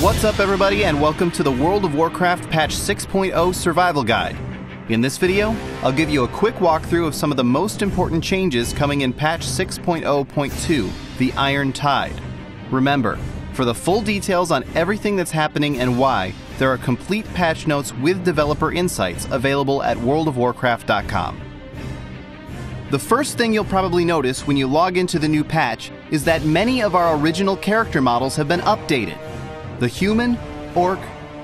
What's up everybody, and welcome to the World of Warcraft Patch 6.0 Survival Guide. In this video, I'll give you a quick walkthrough of some of the most important changes coming in Patch 6.0.2, the Iron Tide. Remember, for the full details on everything that's happening and why, there are complete patch notes with developer insights available at worldofwarcraft.com. The first thing you'll probably notice when you log into the new patch is that many of our original character models have been updated. The human, orc,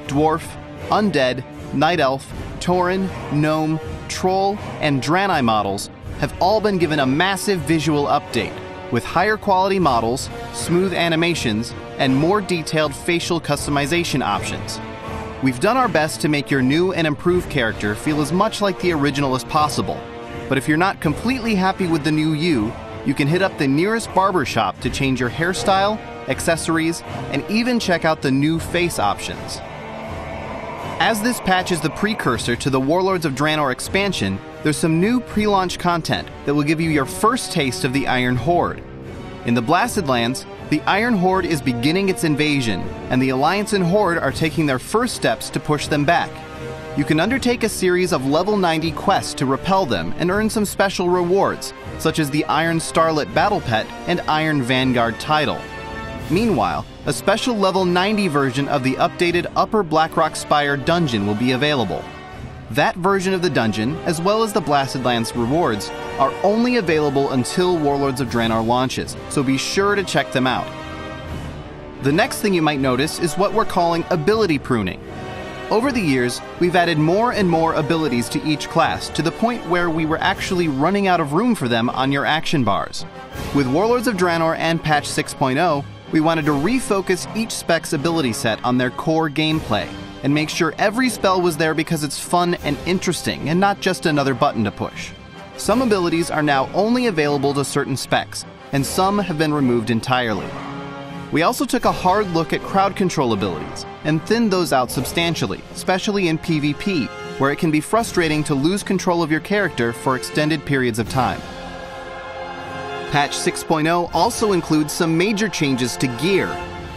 dwarf, undead, night elf, tauren, gnome, troll, and Draenei models have all been given a massive visual update, with higher quality models, smooth animations, and more detailed facial customization options. We've done our best to make your new and improved character feel as much like the original as possible, but if you're not completely happy with the new you can hit up the nearest barber shop to change your hairstyle, accessories, and even check out the new face options. As this patch is the precursor to the Warlords of Draenor expansion, there's some new pre-launch content that will give you your first taste of the Iron Horde. In the Blasted Lands, the Iron Horde is beginning its invasion, and the Alliance and Horde are taking their first steps to push them back. You can undertake a series of level 90 quests to repel them and earn some special rewards, such as the Iron Starlet Battle Pet and Iron Vanguard title. Meanwhile, a special level 90 version of the updated Upper Blackrock Spire dungeon will be available. That version of the dungeon, as well as the Blasted Lands rewards, are only available until Warlords of Draenor launches, so be sure to check them out. The next thing you might notice is what we're calling ability pruning. Over the years, we've added more and more abilities to each class, to the point where we were actually running out of room for them on your action bars. With Warlords of Draenor and Patch 6.0, we wanted to refocus each spec's ability set on their core gameplay, and make sure every spell was there because it's fun and interesting, and not just another button to push. Some abilities are now only available to certain specs, and some have been removed entirely. We also took a hard look at crowd control abilities, and thinned those out substantially, especially in PvP, where it can be frustrating to lose control of your character for extended periods of time. Patch 6.0 also includes some major changes to gear.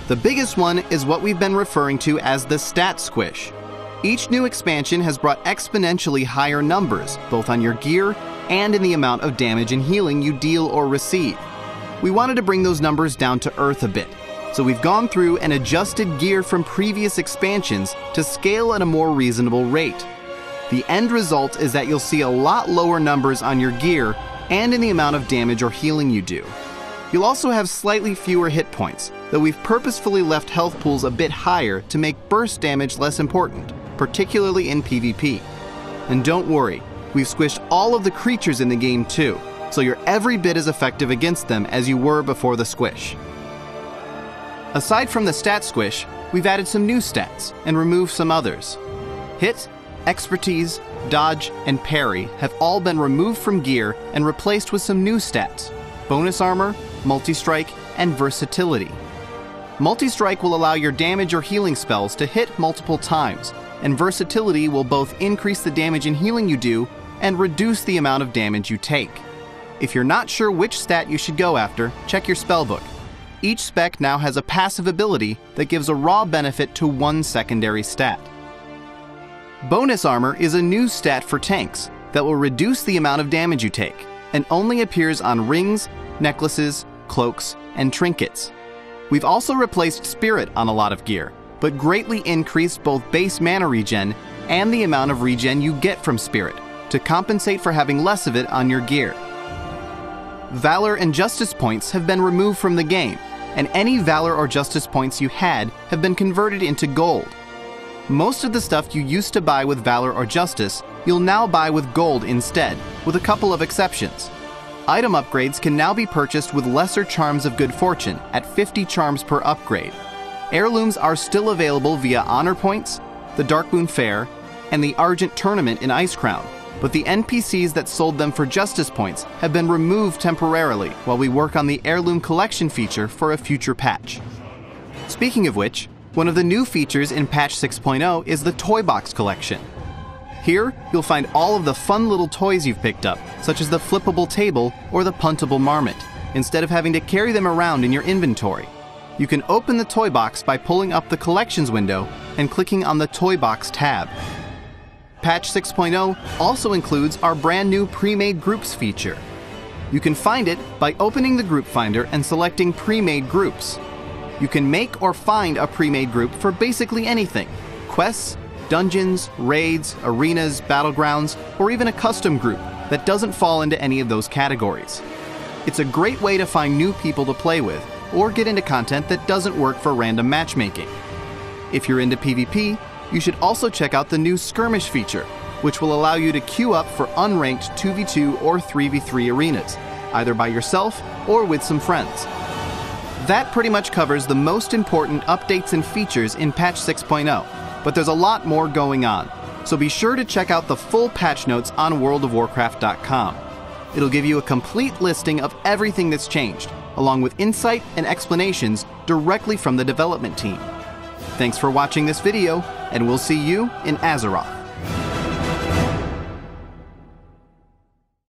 The biggest one is what we've been referring to as the stat squish. Each new expansion has brought exponentially higher numbers, both on your gear and in the amount of damage and healing you deal or receive. We wanted to bring those numbers down to earth a bit, so we've gone through and adjusted gear from previous expansions to scale at a more reasonable rate. The end result is that you'll see a lot lower numbers on your gear and in the amount of damage or healing you do. You'll also have slightly fewer hit points, though we've purposefully left health pools a bit higher to make burst damage less important, particularly in PvP. And don't worry, we've squished all of the creatures in the game too, so you're every bit as effective against them as you were before the squish. Aside from the stat squish, we've added some new stats and removed some others. Hit, expertise, dodge, and parry have all been removed from gear and replaced with some new stats: bonus armor, multi-strike, and versatility. Multi-strike will allow your damage or healing spells to hit multiple times, and versatility will both increase the damage and healing you do and reduce the amount of damage you take. If you're not sure which stat you should go after, check your spellbook. Each spec now has a passive ability that gives a raw benefit to one secondary stat. Bonus armor is a new stat for tanks that will reduce the amount of damage you take, and only appears on rings, necklaces, cloaks, and trinkets. We've also replaced spirit on a lot of gear, but greatly increased both base mana regen and the amount of regen you get from spirit, to compensate for having less of it on your gear. Valor and Justice points have been removed from the game, and any Valor or Justice points you had have been converted into gold. Most of the stuff you used to buy with Valor or Justice, you'll now buy with gold instead, with a couple of exceptions. Item upgrades can now be purchased with lesser charms of good fortune at 50 charms per upgrade. Heirlooms are still available via honor points, the Darkmoon Fair, and the Argent Tournament in Icecrown, but the NPCs that sold them for Justice points have been removed temporarily while we work on the Heirloom Collection feature for a future patch. Speaking of which, one of the new features in Patch 6.0 is the Toy Box Collection. Here, you'll find all of the fun little toys you've picked up, such as the flippable table or the puntable marmot, instead of having to carry them around in your inventory. You can open the toy box by pulling up the Collections window and clicking on the Toy Box tab. Patch 6.0 also includes our brand new Pre-Made Groups feature. You can find it by opening the Group Finder and selecting Pre-Made Groups. You can make or find a pre-made group for basically anything: quests, dungeons, raids, arenas, battlegrounds, or even a custom group that doesn't fall into any of those categories. It's a great way to find new people to play with, or get into content that doesn't work for random matchmaking. If you're into PvP, you should also check out the new Skirmish feature, which will allow you to queue up for unranked 2v2 or 3v3 arenas, either by yourself or with some friends. That pretty much covers the most important updates and features in patch 6.0, but there's a lot more going on, so be sure to check out the full patch notes on worldofwarcraft.com. It'll give you a complete listing of everything that's changed, along with insight and explanations directly from the development team. Thanks for watching this video, and we'll see you in Azeroth.